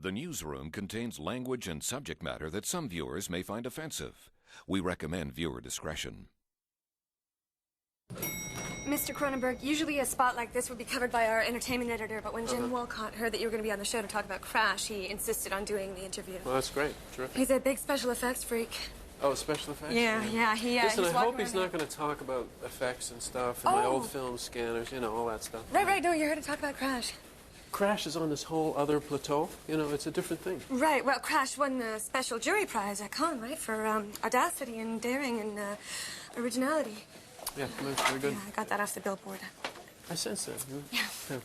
The Newsroom contains language and subject matter that some viewers may find offensive. We recommend viewer discretion. Mr. Cronenberg, usually a spot like this would be covered by our entertainment editor, but when Jim Walcott heard that you were going to be on the show to talk about Crash, he insisted on doing the interview. Well, that's great. Terrific. He's a big special effects freak. Oh, special effects? Yeah. Listen, I hope he's not going to talk about effects and stuff, and my old film scanners, you know, all that stuff. Right, no, you're here to talk about Crash. Crash is on this whole other plateau. You know, it's a different thing. Right, well, Crash won the special jury prize at Cannes, right, for audacity and daring and originality. Yeah, very good. Yeah, I got that off the billboard. I sense that. Yeah.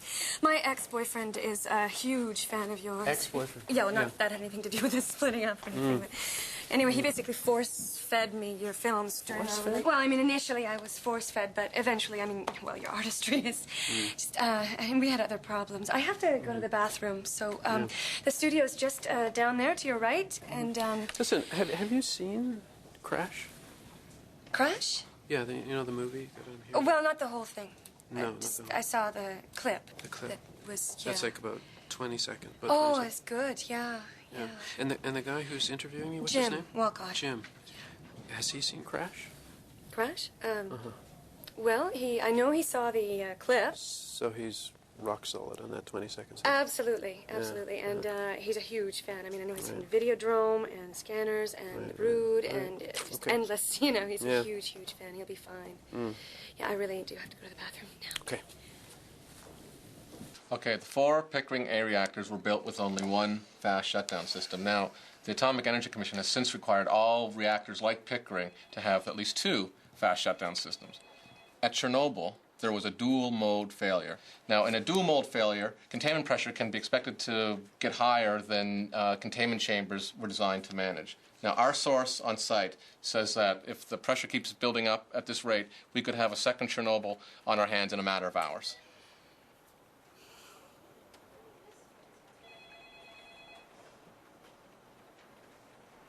My ex-boyfriend is a huge fan of yours. Ex-boyfriend? Yeah, well, not that had anything to do with us splitting up or anything. But anyway, he basically force-fed me your films during our... Well, I mean, initially I was force-fed, but eventually, I mean, well, your artistry is just... and we had other problems. I have to go to the bathroom, so the studio's just down there to your right, and... Listen, have you seen Crash? Crash? Yeah, you know the movie that I'm here? Oh, well, not the whole thing. No, I saw the clip. The clip. That was, That's like about 20 seconds. Oh, it's good, yeah. And the guy who's interviewing you, what's Jim his name? Walcott. Jim. Has he seen Crash? Crash? Well, I know he saw the clip. So he's rock solid on that 20 seconds. Absolutely. And he's a huge fan. I mean, I know he's seen Videodrome and Scanners and Rude and just endless, you know, he's a huge fan. He'll be fine. Yeah, I really do have to go to the bathroom now. Okay. Okay, the 4 Pickering A reactors were built with only one fast shutdown system. Now, the Atomic Energy Commission has since required all reactors like Pickering to have at least 2 fast shutdown systems. At Chernobyl, there was a dual-mode failure. Now, in a dual-mode failure, containment pressure can be expected to get higher than containment chambers were designed to manage. Now, our source on site says that if the pressure keeps building up at this rate, we could have a second Chernobyl on our hands in a matter of hours.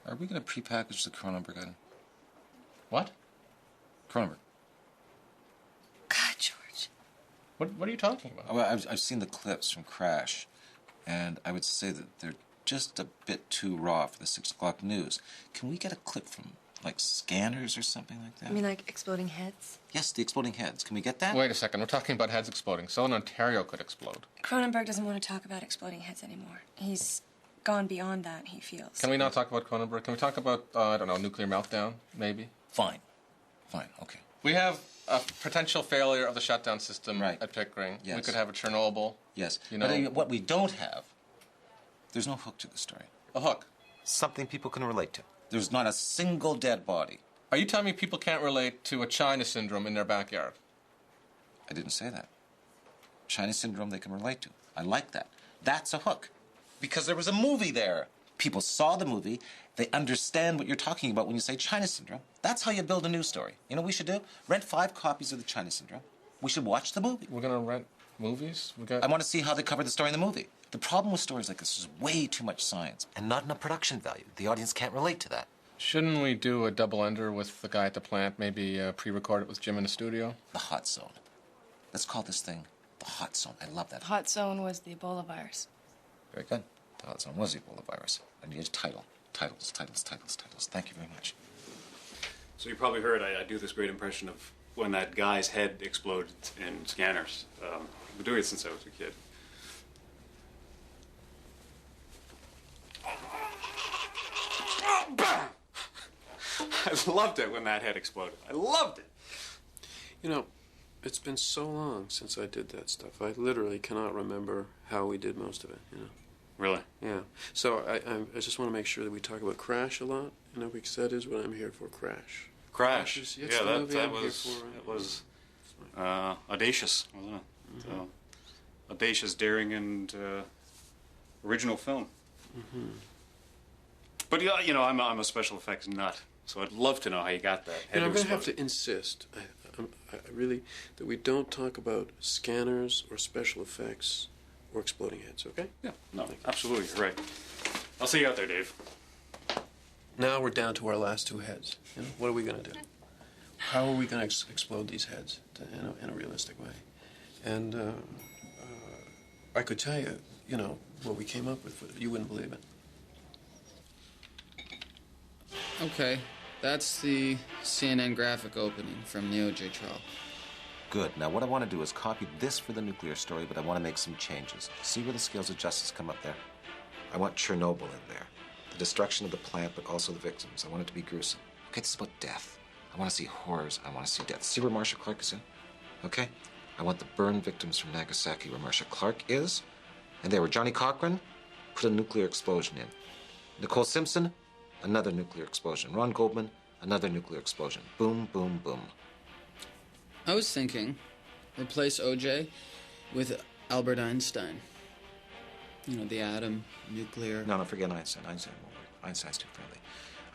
Are we going to prepackage the Cronenberg item? What? Cronenberg. God, George. What are you talking about? Well, I've seen the clips from Crash, and I would say that they're just a bit too raw for the 6 o'clock news. Can we get a clip from, like, Scanners or something like that? You mean like exploding heads? Yes, the exploding heads. Can we get that? Wait a second. We're talking about heads exploding. So in Ontario could explode. Cronenberg doesn't want to talk about exploding heads anymore. He's gone beyond that, he feels. Can we not talk about Cronenberg? Can we talk about, I don't know, nuclear meltdown, maybe? Fine, okay. We have a potential failure of the shutdown system Right. at Pickering. Yes. We could have a Chernobyl. Yes, You know, but what we don't have, there's no hook to the story. a hook. Something people can relate to. There's not a single dead body. Are you telling me people can't relate to a China syndrome in their backyard? I didn't say that. China syndrome they can relate to. I like that. That's a hook. Because there was a movie there. People saw the movie. They understand what you're talking about when you say China syndrome. That's how you build a news story. You know what we should do? Rent 5 copies of the China syndrome. We should watch the movie. We're going to rent movies? I want to see how they cover the story in the movie. The problem with stories like this is way too much science. And not enough production value. The audience can't relate to that. Shouldn't we do a double-ender with the guy at the plant? Maybe pre-record it with Jim in the studio? The hot zone. Let's call this thing the hot zone. I love that. The hot zone was the Ebola virus. Very good. The hot zone was Ebola virus. I need a title. Titles. Thank you very much. So you probably heard I do this great impression of when that guy's head exploded in Scanners. I've been doing it since I was a kid. I loved it when that head exploded. I loved it. You know, it's been so long since I did that stuff. I literally cannot remember how we did most of it, you know. Really? Yeah. So I just want to make sure that we talk about Crash a lot, you know, because that is what I'm here for, Crash. Crash. It's Yeah, the movie that I'm here was for, it was audacious, wasn't it? So, audacious, daring, and original film. But yeah, you know, I'm a special effects nut, so I'd love to know how you got that. And I'm going to have to insist, I really, that we don't talk about Scanners or special effects or exploding heads, okay? Yeah, no, absolutely, you're right. I'll see you out there, Dave. Now we're down to our last 2 heads. You know, what are we going to do? How are we going to explode these heads in a realistic way? And I could tell you, you know, what we came up with. You wouldn't believe it. Okay, that's the CNN graphic opening from the OJ trial. Good. Now, what I want to do is copy this for the nuclear story, but I want to make some changes. See where the scales of justice come up there? I want Chernobyl in there. The destruction of the plant, but also the victims. I want it to be gruesome. Okay, this is about death. I want to see horrors. I want to see death. See where Marcia Clark is in? Okay? I want the burn victims from Nagasaki where Marcia Clark is. And there, where Johnny Cochran, put a nuclear explosion in. Nicole Simpson, another nuclear explosion. Ron Goldman, another nuclear explosion. Boom, boom, boom. I was thinking, replace OJ with Albert Einstein. You know, the atom, nuclear... No, forget Einstein. Einstein won't work. Einstein's too friendly.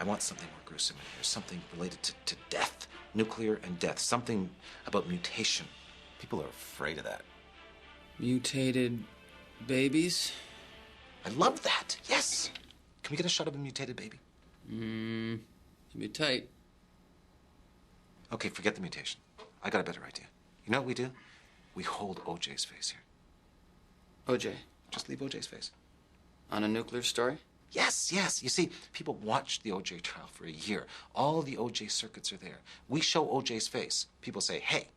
I want something more gruesome in here. Something related to death. Nuclear and death. Something about mutation. People are afraid of that. Mutated babies? I love that. Yes. Can we get a shot of a mutated baby? It'd be tight. Okay, forget the mutation. I got a better idea. You know what we do? We hold OJ's face here. OJ? Just leave OJ's face. On a nuclear story? Yes, yes. You see, people watched the OJ trial for a year. All the OJ circuits are there. We show OJ's face. People say, hey,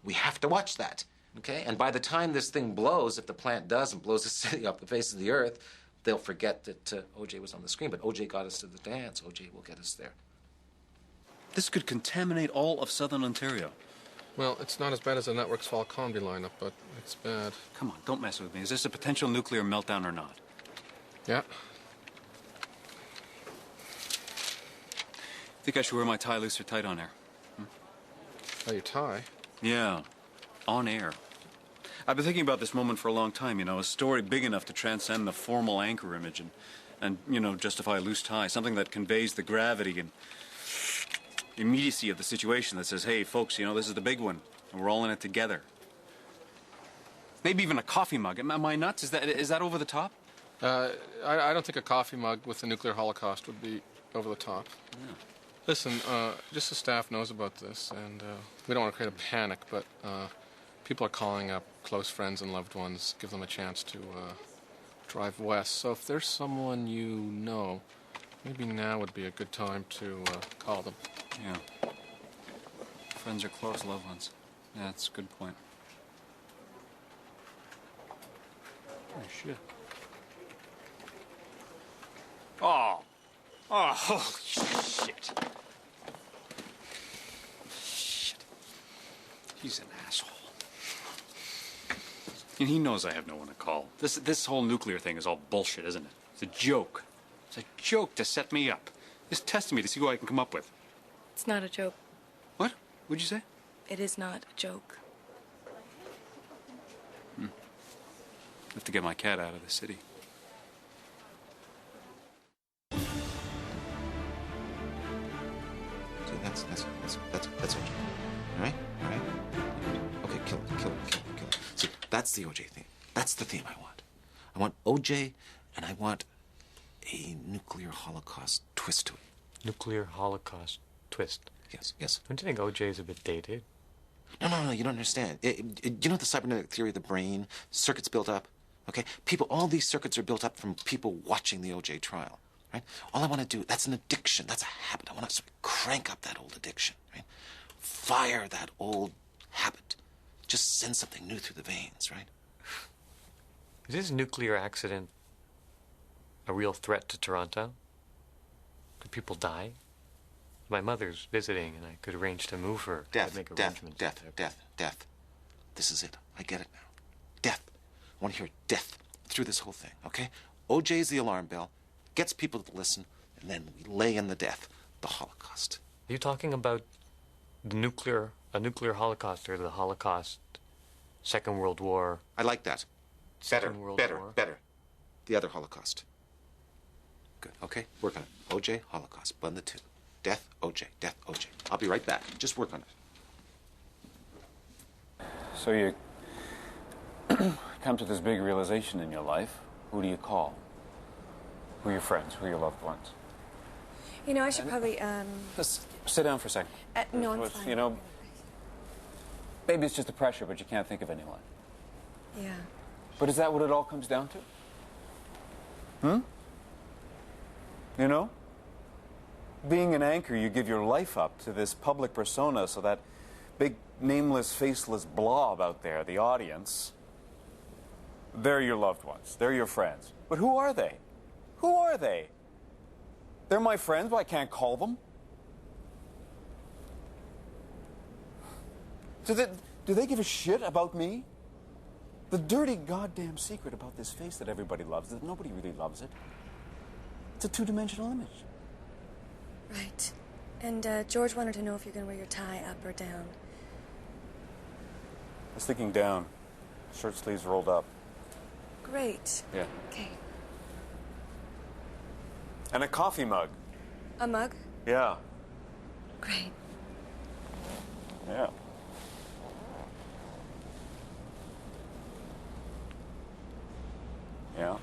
we have to watch that. Okay? And by the time this thing blows, if the plant does and blows the city off the face of the earth, they'll forget that OJ was on the screen. But OJ got us to the dance. OJ will get us there. This could contaminate all of southern Ontario. Well, it's not as bad as the network's fall combi lineup, but it's bad. Come on, don't mess with me. Is this a potential nuclear meltdown or not? Yeah. Think I should wear my tie loose or tight on air? Oh, your tie? Yeah, on air. I've been thinking about this moment for a long time, you know, a story big enough to transcend the formal anchor image and you know, justify a loose tie, something that conveys the gravity and immediacy of the situation that says, hey, folks, you know, this is the big one, and we're all in it together. Maybe even a coffee mug. Am I nuts? Is that over the top? I don't think a coffee mug with the nuclear holocaust would be over the top. Yeah. Listen, just the staff knows about this, and we don't want to create a panic, but people are calling up close friends and loved ones, give them a chance to drive west. So if there's someone you know, maybe now would be a good time to call them. Yeah. Friends are close, loved ones. Yeah, that's a good point. Oh, shit. Oh, holy shit. Shit. He's an asshole. And he knows I have no one to call. This whole nuclear thing is all bullshit, isn't it? It's a joke. It's a joke to set me up. Just testing me to see who I can come up with. It's not a joke. What? What'd you say? It is not a joke. I have to get my cat out of the city. See, that's OJ. All right? All right? Okay, kill it. See, that's the OJ theme. That's the theme I want. I want OJ, and I want a nuclear holocaust twist to it. Nuclear holocaust twist? Yes. Don't you think OJ is a bit dated? No, you don't understand. You know the cybernetic theory of the brain? Circuits built up? Okay? All these circuits are built up from people watching the OJ trial, right? All I want to do, that's an addiction. That's a habit. I want to sort of crank up that old addiction, right? Fire that old habit. Just send something new through the veins, right? Is this nuclear accident a real threat to Toronto? Could people die? My mother's visiting, and I could arrange to move her. Death. This is it. I get it now. Death. I want to hear death through this whole thing, okay? OJ's the alarm bell, gets people to listen, and then we lay in the death, the Holocaust. Are you talking about a nuclear Holocaust or the Holocaust, Second World War? I like that. Better. The other Holocaust. Good, okay? Work on it. OJ, Holocaust. Blend the two. Death, OJ. Death, OJ. I'll be right back. Just work on it. So you come to this big realization in your life. Who do you call? Who are your friends? Who are your loved ones? You know, I should probably, Just sit down for a second. No, I'm fine. You know, maybe it's just the pressure, but you can't think of anyone. Yeah. But is that what it all comes down to? You know? Being an anchor, you give your life up to this public persona so that big, nameless, faceless blob out there, the audience, they're your loved ones. They're your friends. But who are they? Who are they? They're my friends, but I can't call them. Do they give a shit about me? The dirty goddamn secret about this face that everybody loves, that nobody really loves it. It's a two-dimensional image. Right. And George wanted to know if you're going to wear your tie up or down. I was thinking down. Shirt sleeves rolled up. Great. Yeah. Okay. And a coffee mug. A mug? Yeah. Great. Yeah. Yeah.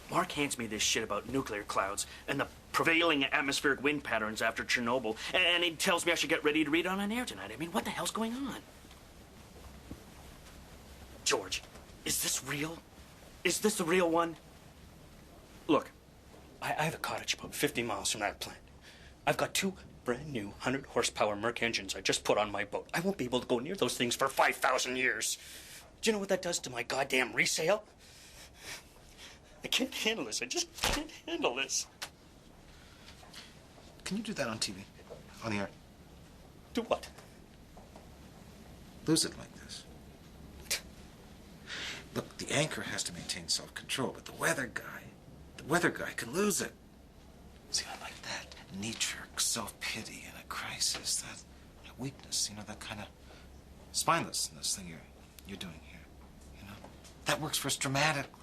Mark hands me this shit about nuclear clouds and the prevailing atmospheric wind patterns after Chernobyl, and he tells me I should get ready to read it on air tonight. I mean, what the hell's going on? George, is this real? Is this the real one? Look, I have a cottage about 50 miles from that plant. I've got 2 brand new 100-horsepower Merc engines I just put on my boat. I won't be able to go near those things for 5,000 years. Do you know what that does to my goddamn resale? I can't handle this. I just can't handle this. Can you do that on TV? On the air? Do what? Lose it like this. Look, the anchor has to maintain self-control, but the weather guy can lose it. See, I like that knee-jerk self-pity in a crisis, that weakness, you know, that kind of spinelessness thing you're doing here, you know? That works for us dramatically.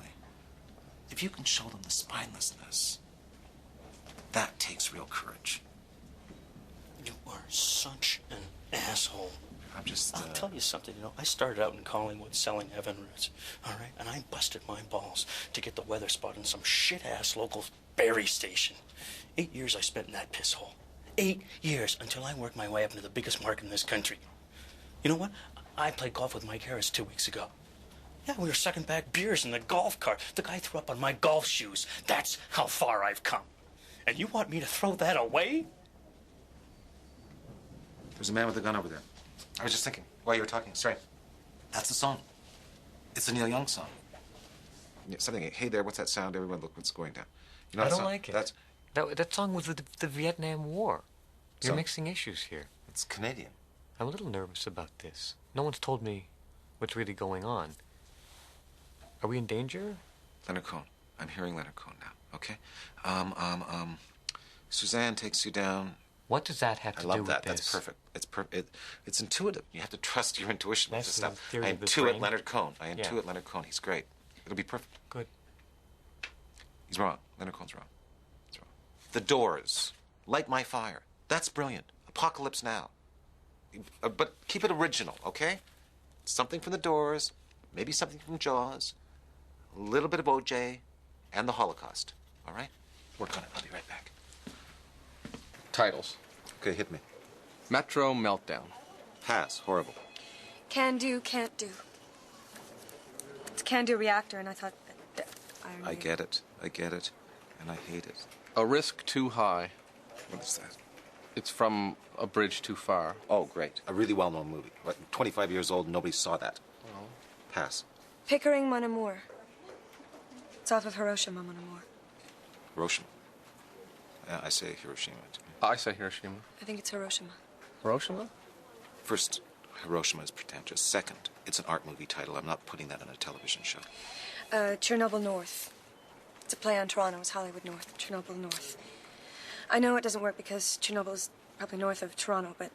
If you can show them the spinelessness, that takes real courage. You are such an asshole. I'm just, I'll tell you something, you know, I started out in Collingwood selling Evan roots, all right? And I busted my balls to get the weather spot in some shit-ass local berry station. 8 years I spent in that piss hole. 8 years until I worked my way up into the biggest market in this country. You know what? I played golf with Mike Harris 2 weeks ago. Yeah, we were sucking back beers in the golf cart. The guy threw up on my golf shoes. That's how far I've come. And you want me to throw that away? There's a man with a gun over there. I was just thinking, while you were talking, sorry. That's the song. It's a Neil Young song. Yeah, something, hey there, what's that sound? Everyone look what's going down. You know I don't song? like it. That's... That song was the Vietnam War. You're So? mixing issues here. It's Canadian. I'm a little nervous about this. No one's told me what's really going on. Are we in danger? Leonard Cohen. I'm hearing Leonard Cohen now, okay? Suzanne takes you down. What does that have to do with this? I love that. That's perfect. It's intuitive. You have to trust your intuition with That's this the stuff. theory I of the intuit brain. Leonard Cohen. Leonard Cohen. He's great. It'll be perfect. Good. He's wrong. Leonard Cohen's wrong. He's wrong. The Doors. Light My Fire. That's brilliant. Apocalypse Now. But keep it original, okay? Something from The Doors, maybe something from Jaws, a little bit of O.J., and the Holocaust. All right? Work on it. I'll be right back. Titles. Okay, hit me. Metro Meltdown. Pass. Horrible. Can do, can't do. It's a can-do reactor, and I thought that I get it. And I hate it. A Risk Too High. What is that? It's from A Bridge Too Far. Oh, great. A really well-known movie. What, 25 years old, nobody saw that. Oh. Pass. Pickering, Mon Amour. It's off of Hiroshima, Mon Amour. Hiroshima. I say Hiroshima. I say Hiroshima. I think it's Hiroshima. Hiroshima? First, Hiroshima is pretentious. Second, it's an art movie title. I'm not putting that on a television show. Chernobyl North. It's a play on Toronto. It's Hollywood North. Chernobyl North. I know it doesn't work because Chernobyl is probably north of Toronto, but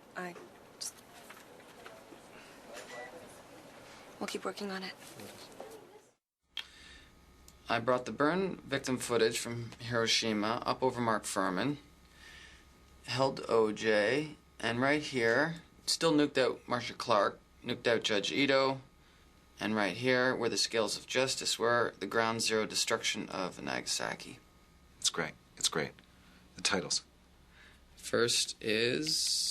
we'll keep working on it. I brought the burn victim footage from Hiroshima up over Mark Furman, held OJ, and right here, still nuked out Marcia Clark, nuked out Judge Ito, and right here, where the scales of justice were, the ground zero destruction of Nagasaki. It's great. It's great. The titles. First is